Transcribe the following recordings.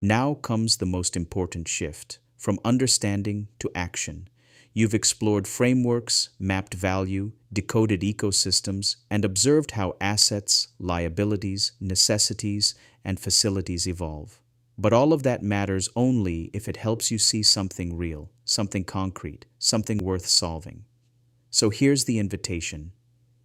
Now comes the most important shift, from understanding to action. You've explored frameworks, mapped value, decoded ecosystems, and observed how assets, liabilities, necessities, and facilities evolve. But all of that matters only if it helps you see something real, something concrete, something worth solving. So here's the invitation.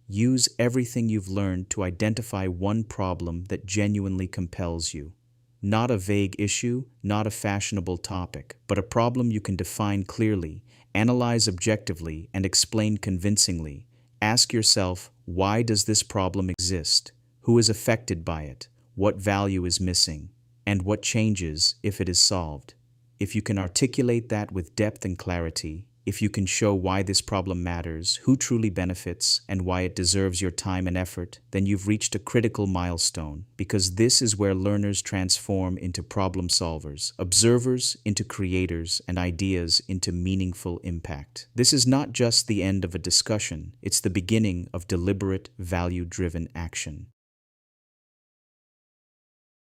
Use everything you've learned to identify one problem that genuinely compels you. Not a vague issue, not a fashionable topic, but a problem you can define clearly, analyze objectively, and explain convincingly. Ask yourself, why does this problem exist? Who is affected by it? What value is missing? And what changes if it is solved? If you can articulate that with depth and clarity, if you can show why this problem matters, who truly benefits, and why it deserves your time and effort, then you've reached a critical milestone, because this is where learners transform into problem solvers, observers into creators, and ideas into meaningful impact. This is not just the end of a discussion, it's the beginning of deliberate, value-driven action.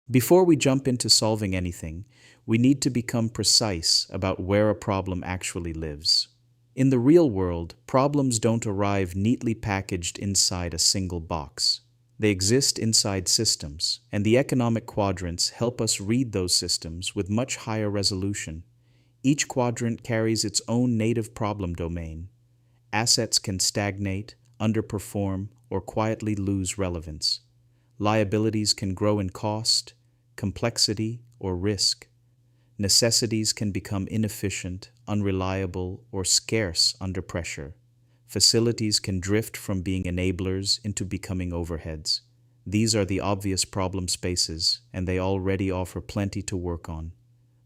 Before we jump into solving anything, we need to become precise about where a problem actually lives. In the real world, problems don't arrive neatly packaged inside a single box. They exist inside systems, and the economic quadrants help us read those systems with much higher resolution. Each quadrant carries its own native problem domain. Assets can stagnate, underperform, or quietly lose relevance. Liabilities can grow in cost, complexity, or risk. Necessities can become inefficient, unreliable, or scarce under pressure. Facilities can drift from being enablers into becoming overheads. These are the obvious problem spaces, and they already offer plenty to work on.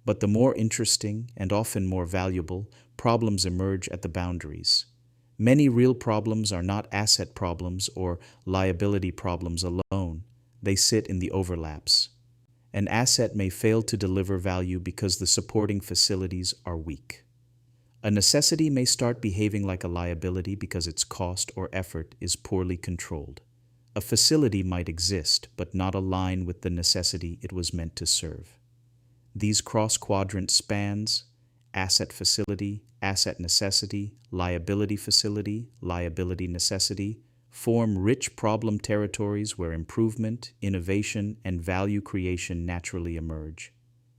But the more interesting, and often more valuable, problems emerge at the boundaries. Many real problems are not asset problems or liability problems alone. They sit in the overlaps. An asset may fail to deliver value because the supporting facilities are weak. A necessity may start behaving like a liability because its cost or effort is poorly controlled. A facility might exist but not align with the necessity it was meant to serve. These cross-quadrant spans, asset facility, asset necessity, liability facility, liability necessity, form rich problem territories where improvement, innovation, and value creation naturally emerge.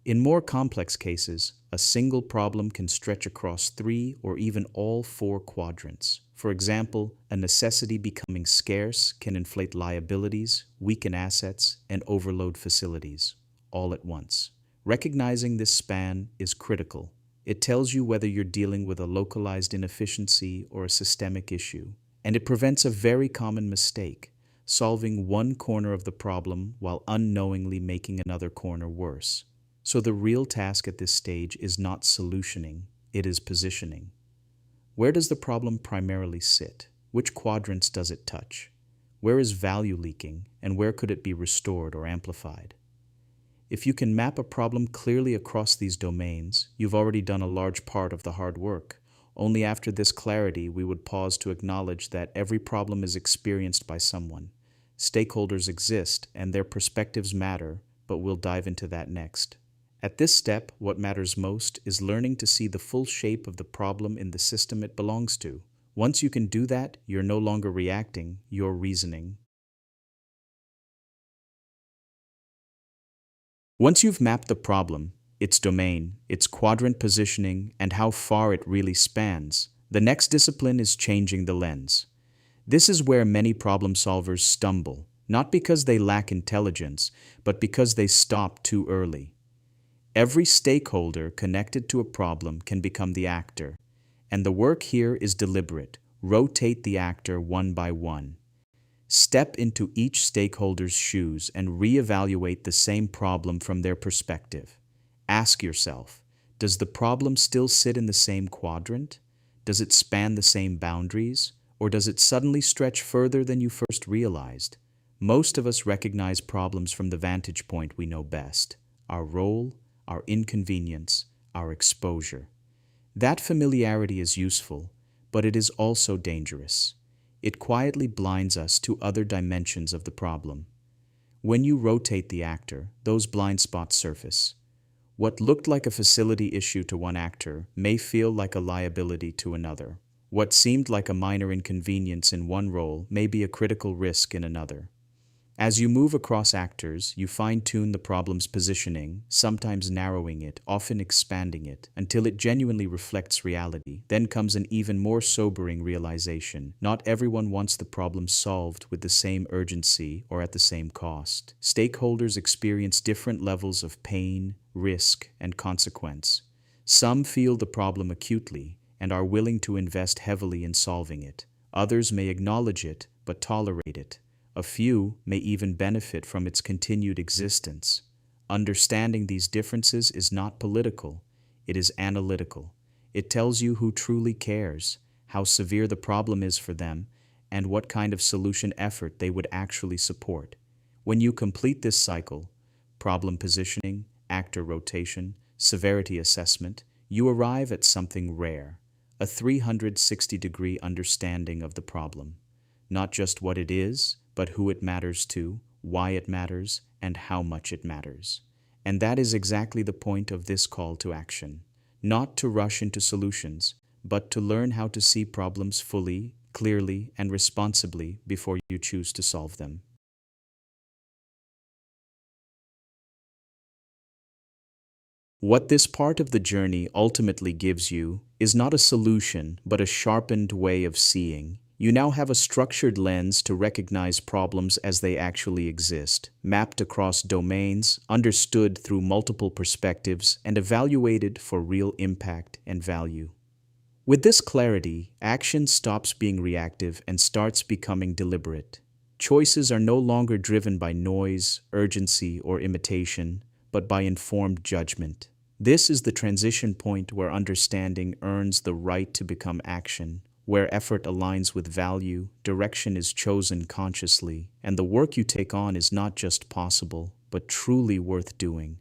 In more complex cases, a single problem can stretch across 3 or even all 4 quadrants. For example, a necessity becoming scarce can inflate liabilities, weaken assets, and overload facilities, all at once. Recognizing this span is critical. It tells you whether you're dealing with a localized inefficiency or a systemic issue. And it prevents a very common mistake, solving one corner of the problem while unknowingly making another corner worse. So the real task at this stage is not solutioning, it is positioning. Where does the problem primarily sit? Which quadrants does it touch? Where is value leaking, and where could it be restored or amplified? If you can map a problem clearly across these domains, you've already done a large part of the hard work. Only after this clarity we would pause to acknowledge that every problem is experienced by someone. Stakeholders exist and their perspectives matter, but we'll dive into that next. At this step, what matters most is learning to see the full shape of the problem in the system it belongs to. Once you can do that, you're no longer reacting, you're reasoning. Once you've mapped the problem, its domain, its quadrant positioning, and how far it really spans, the next discipline is changing the lens. This is where many problem solvers stumble, not because they lack intelligence, but because they stop too early. Every stakeholder connected to a problem can become the actor, and the work here is deliberate. Rotate the actor one by one. Step into each stakeholder's shoes and reevaluate the same problem from their perspective. Ask yourself, does the problem still sit in the same quadrant? Does it span the same boundaries? Or does it suddenly stretch further than you first realized? Most of us recognize problems from the vantage point we know best, our role, our inconvenience, our exposure. That familiarity is useful, but it is also dangerous. It quietly blinds us to other dimensions of the problem. When you rotate the actor, those blind spots surface. What looked like a facility issue to one actor may feel like a liability to another. What seemed like a minor inconvenience in one role may be a critical risk in another. As you move across actors, you fine-tune the problem's positioning, sometimes narrowing it, often expanding it, until it genuinely reflects reality. Then comes an even more sobering realization. Not everyone wants the problem solved with the same urgency or at the same cost. Stakeholders experience different levels of pain, risk, and consequence. Some feel the problem acutely and are willing to invest heavily in solving it. Others may acknowledge it but tolerate it. A few may even benefit from its continued existence. Understanding these differences is not political, it is analytical. It tells you who truly cares, how severe the problem is for them, and what kind of solution effort they would actually support. When you complete this cycle, problem positioning, actor rotation, severity assessment, you arrive at something rare, a 360-degree understanding of the problem. Not just what it is, but who it matters to, why it matters, and how much it matters. And that is exactly the point of this call to action. Not to rush into solutions, but to learn how to see problems fully, clearly, and responsibly before you choose to solve them. What this part of the journey ultimately gives you is not a solution, but a sharpened way of seeing. You now have a structured lens to recognize problems as they actually exist, mapped across domains, understood through multiple perspectives, and evaluated for real impact and value. With this clarity, action stops being reactive and starts becoming deliberate. Choices are no longer driven by noise, urgency, or imitation, but by informed judgment. This is the transition point where understanding earns the right to become action, where effort aligns with value, direction is chosen consciously, and the work you take on is not just possible, but truly worth doing.